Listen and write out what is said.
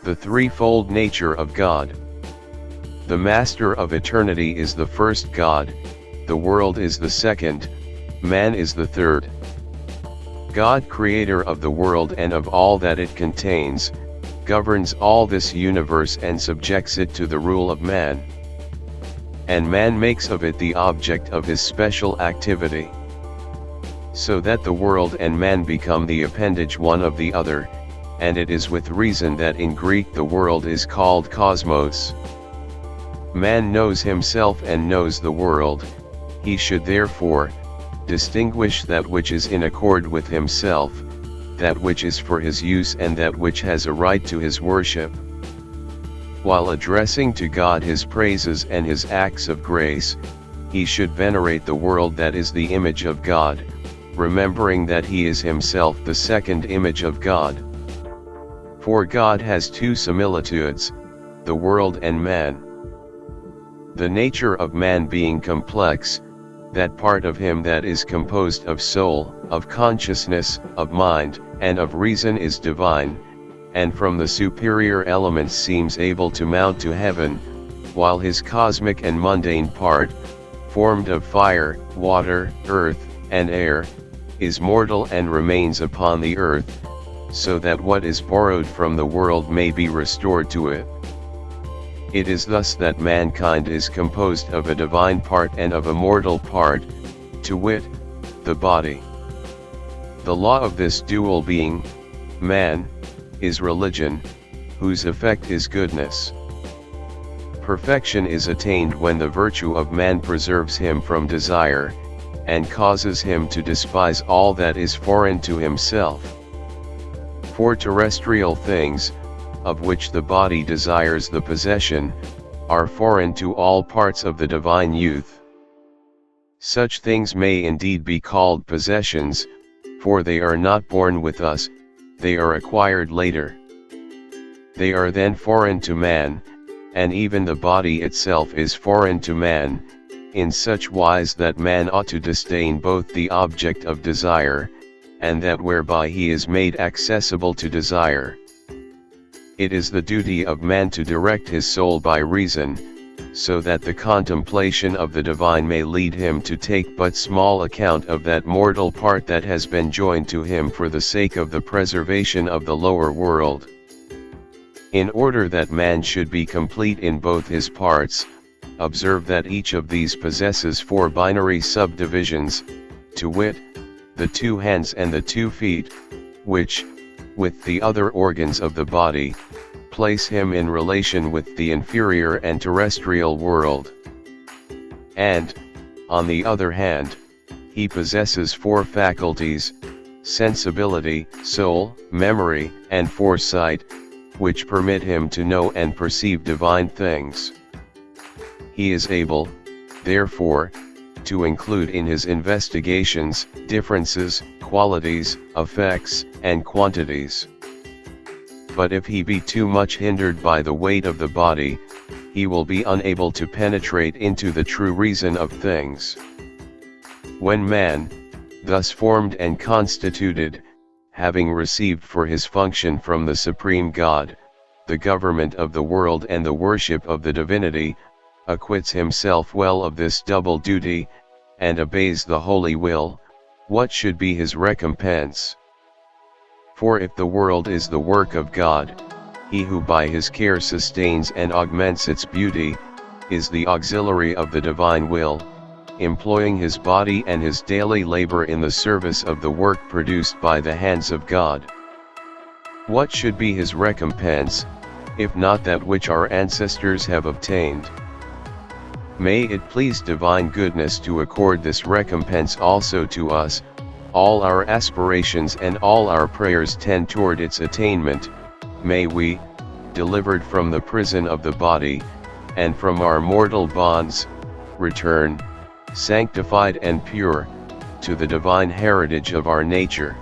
The threefold nature of God. The Master of eternity is the first God, the world is the second, man is the third. God, creator of the world and of all that it contains, governs all this universe and subjects it to the rule of man. And man makes of it the object of his special activity. So that the world and man become the appendage one of the other, and it is with reason that in Greek the world is called cosmos. Man knows himself and knows the world, he should therefore distinguish that which is in accord with himself, that which is for his use and that which has a right to his worship. While addressing to God his praises and his acts of grace, he should venerate the world that is the image of God, remembering that he is himself the second image of God. For God has two similitudes, the world and man. The nature of man being complex, that part of him that is composed of soul, of consciousness, of mind, and of reason is divine, and from the superior elements seems able to mount to heaven, while his cosmic and mundane part, formed of fire, water, earth, and air, is mortal and remains upon the earth, so that what is borrowed from the world may be restored to it. It is thus that mankind is composed of a divine part and of a mortal part, to wit, the body. The law of this dual being, man, is religion, whose effect is goodness. Perfection is attained when the virtue of man preserves him from desire, and causes him to despise all that is foreign to himself. For terrestrial things, of which the body desires the possession, are foreign to all parts of the divine youth. Such things may indeed be called possessions, for they are not born with us, they are acquired later. They are then foreign to man, and even the body itself is foreign to man, in such wise that man ought to disdain both the object of desire, and that whereby he is made accessible to desire. It is the duty of man to direct his soul by reason, so that the contemplation of the divine may lead him to take but small account of that mortal part that has been joined to him for the sake of the preservation of the lower world. In order that man should be complete in both his parts, observe that each of these possesses four binary subdivisions, to wit, the two hands and the 2 feet, which, with the other organs of the body, place him in relation with the inferior and terrestrial world. And, on the other hand, he possesses 4 faculties, sensibility, soul, memory, and foresight, which permit him to know and perceive divine things. He is able, therefore, to include in his investigations, differences, qualities, effects, and quantities. But if he be too much hindered by the weight of the body, he will be unable to penetrate into the true reason of things. When man, thus formed and constituted, having received for his function from the Supreme God, the government of the world and the worship of the divinity, acquits himself well of this double duty, and obeys the holy will, what should be his recompense? For if the world is the work of God, he who by his care sustains and augments its beauty, is the auxiliary of the divine will, employing his body and his daily labor in the service of the work produced by the hands of God. What should be his recompense, if not that which our ancestors have obtained? May it please divine goodness to accord this recompense also to us. All our aspirations and all our prayers tend toward its attainment. May we, delivered from the prison of the body, and from our mortal bonds, return, sanctified and pure, to the divine heritage of our nature.